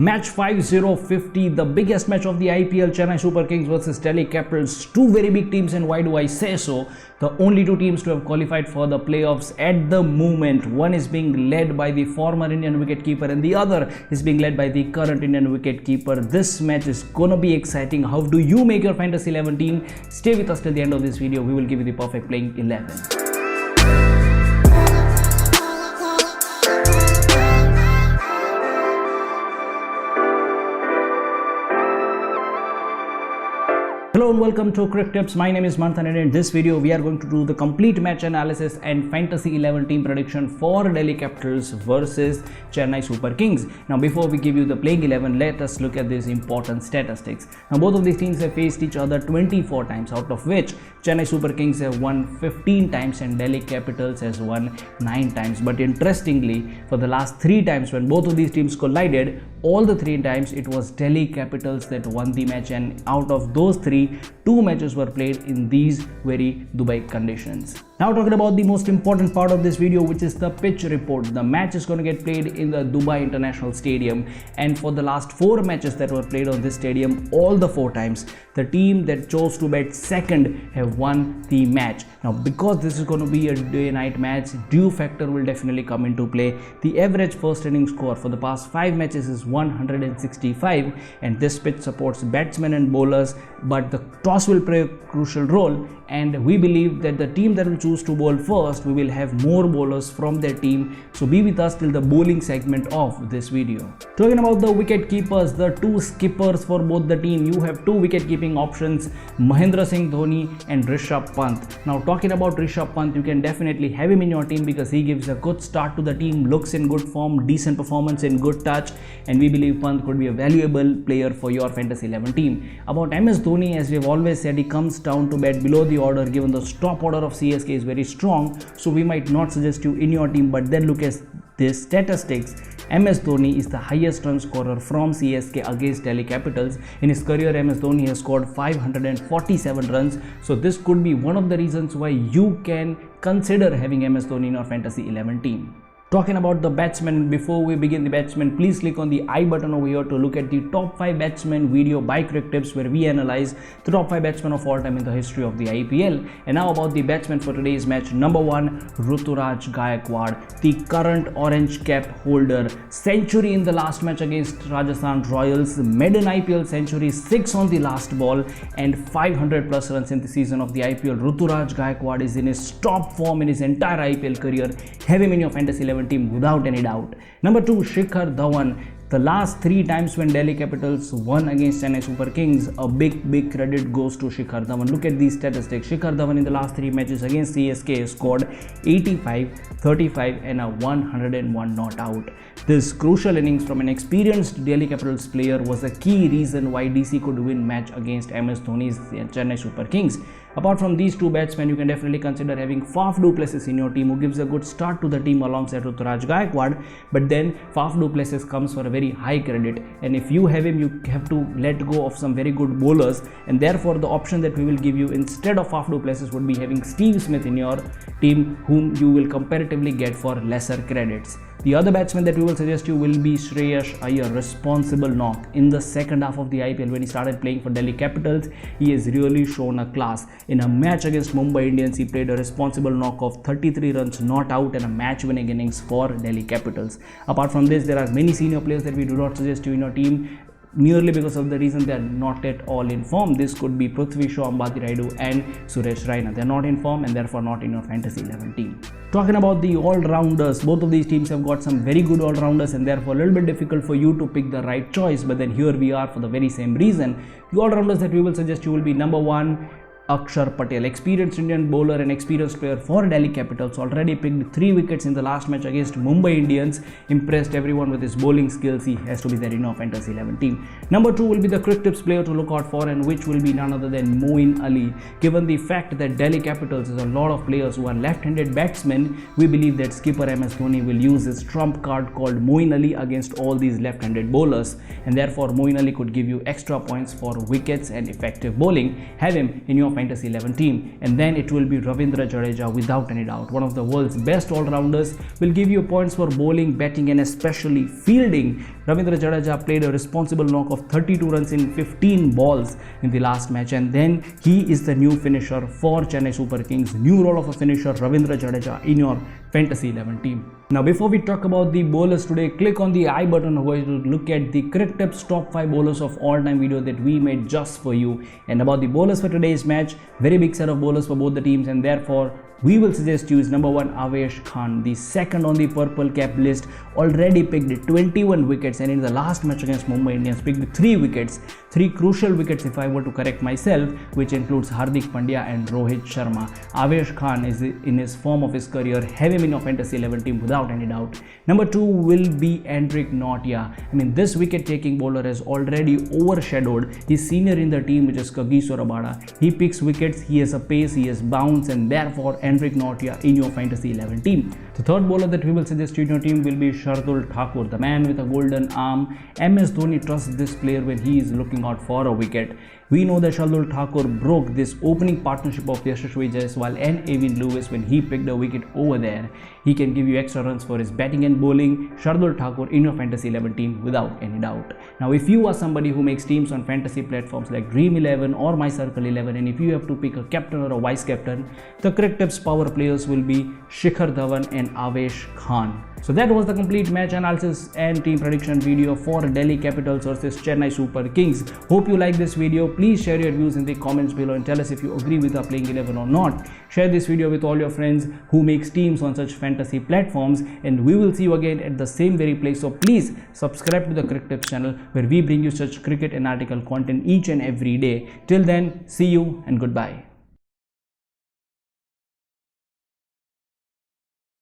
Match 5050, the biggest match of the IPL, Chennai Super Kings versus Delhi Capitals. Two very big teams, and why do I say so? The only two teams to have qualified for the playoffs at the moment. One is being led by the former Indian wicket-keeper and the other is being led by the current Indian wicket-keeper. This match is gonna be exciting. How do you make your Fantasy 11 team? Stay with us till the end of this video. We will give you the perfect playing 11. Hello and welcome to Crictips. My name is Manthan, and in this video we are going to do the complete match analysis and Fantasy 11 team prediction for Delhi Capitals versus Chennai Super Kings. Now before we give you the playing 11, let us look at these important statistics. Now both of these teams have faced each other 24 times, out of which Chennai Super Kings have won 15 times and Delhi Capitals has won 9 times. But interestingly, for the last 3 times when both of these teams collided, all the 3 times it was Delhi Capitals that won the match, and out of those 3, 2 matches were played in these very Dubai conditions. Now talking about the most important part of this video, which is the pitch report. The match is going to get played in the Dubai International Stadium, and for the last 4 matches that were played on this stadium, all the 4 times the team that chose to bat second have won the match. Now because this is going to be a day-night match, dew factor will definitely come into play. The average first inning score for the past 5 matches is 165, and this pitch supports batsmen and bowlers, but the toss will play a crucial role, and we believe that the team that will choose to bowl first, we will have more bowlers from their team. So be with us till the bowling segment of this video. Talking about the wicket keepers, the 2 skippers for both the team, you have 2 wicket keeping options, Mahendra Singh Dhoni and Rishabh Pant. Now talking about Rishabh Pant, you can definitely have him in your team because he gives a good start to the team, looks in good form, decent performance in good touch, and we believe Pant could be a valuable player for your Fantasy 11 team. About MS Dhoni, as we have always said, he comes down to bat below the order given the top order of CSK is very strong, so we might not suggest you in your team. But then look at this statistics. MS Dhoni is the highest run scorer from CSK against Delhi Capitals. In his career, MS Dhoni has scored 547 runs, so this could be one of the reasons why you can consider having MS Dhoni in your Fantasy 11 team. Talking about the batsmen, before we begin the batsmen, please click on the I button over here to look at the top 5 batsmen video by Crictips, where we analyze the top 5 batsmen of all time in the history of the IPL. And now about the batsmen for today's match. Number 1, Ruturaj Gaikwad, the current orange cap holder. Century in the last match against Rajasthan Royals, maiden IPL century, 6 on the last ball, and 500 plus runs in the season of the IPL. Ruturaj Gaikwad is in his top form in his entire IPL career. Have him in your Fantasy 11 team without any doubt. Number 2, Shikhar Dhawan. The last 3 times when Delhi Capitals won against Chennai Super Kings, a big credit goes to Shikhar Dhawan. Look at these statistics. Shikhar Dhawan in the last 3 matches against CSK scored 85, 35 and a 101 not out. This crucial innings from an experienced Delhi Capitals player was a key reason why DC could win match against MS Dhoni's Chennai Super Kings. Apart from these 2 batsmen, you can definitely consider having Faf du Plessis in your team, who gives a good start to the team alongside Ruturaj Gaikwad. But then Faf du Plessis comes for a very high credit, and if you have him, you have to let go of some very good bowlers, and therefore the option that we will give you instead of Faf du Plessis would be having Steve Smith in your team, whom you will comparatively get for lesser credits. The other batsman that we will suggest you will be Shreyas Iyer, responsible knock. In the second half of the IPL, when he started playing for Delhi Capitals, he has really shown a class. In a match against Mumbai Indians, he played a responsible knock of 33 runs not out and a match-winning innings for Delhi Capitals. Apart from this, there are many senior players that we do not suggest you in your team, merely because of the reason they are not at all in form. This could be Prithvi Shaw, Ambati Rayudu and Suresh Raina. They are not in form and therefore not in your Fantasy 11 team. Talking about the all-rounders, both of these teams have got some very good all-rounders, and therefore a little bit difficult for you to pick the right choice. But then here we are for the very same reason. The all-rounders that we will suggest you will be: number 1, Akshar Patel, experienced Indian bowler and experienced player for Delhi Capitals, already picked 3 wickets in the last match against Mumbai Indians, impressed everyone with his bowling skills. He has to be there in our Fantasy 11 team. Number 2 will be the Crictips player to look out for, and which will be none other than Moeen Ali. Given the fact that Delhi Capitals is a lot of players who are left-handed batsmen, we believe that skipper MS Dhoni will use his trump card called Moeen Ali against all these left-handed bowlers, and therefore Moeen Ali could give you extra points for wickets and effective bowling. Have him in your Fantasy 11 team. And then it will be Ravindra Jadeja without any doubt. One of the world's best all-rounders, will give you points for bowling, batting and especially fielding. Ravindra Jadeja played a responsible knock of 32 runs in 15 balls in the last match, and then he is the new finisher for Chennai Super Kings. New role of a finisher, Ravindra Jadeja in your Fantasy 11 team. Now before we talk about the bowlers today, click on the I button to look at the Crictips top 5 bowlers of all time video that we made just for you. And about the bowlers for today's match, very big set of bowlers for both the teams, and therefore we will suggest you is number 1 Avesh Khan, the second on the purple cap list, already picked 21 wickets, and in the last match against Mumbai Indians picked 3 wickets, 3 crucial wickets if I were to correct myself, which includes Hardik Pandya and Rohit Sharma. Avesh Khan is in his form of his career. Have him in your Fantasy 11 team without any doubt. Number 2 will be Hendrik Nortje. I mean, this wicket taking bowler has already overshadowed his senior in the team, which is Kagiso Rabada. He picks wickets, he has a pace, he has bounce, and therefore Hendrik Nortje in your Fantasy 11 team. The third bowler that we will suggest in your team will be Shardul Thakur, the man with a golden arm. MS Dhoni trusts this player when he is looking out for a wicket. We know that Shardul Thakur broke this opening partnership of Yashasvi Jaiswal and Avin Lewis when he picked a wicket over there. He can give you extra runs for his batting and bowling. Shardul Thakur in your Fantasy 11 team without any doubt. Now if you are somebody who makes teams on fantasy platforms like Dream11 or My Circle 11, and if you have to pick a captain or a vice captain, the Crictips power players will be Shikhar Dhawan and Avesh Khan. So that was the complete match analysis and team prediction video for Delhi Capitals versus Chennai Super Kings. Hope you like this video. Please share your views in the comments below and tell us if you agree with our playing 11 or not. Share this video with all your friends who makes teams on such fantasy platforms, and we will see you again at the same very place. So please subscribe to the Crictips channel where we bring you such cricket analytical content each and every day. Till then, see you and goodbye.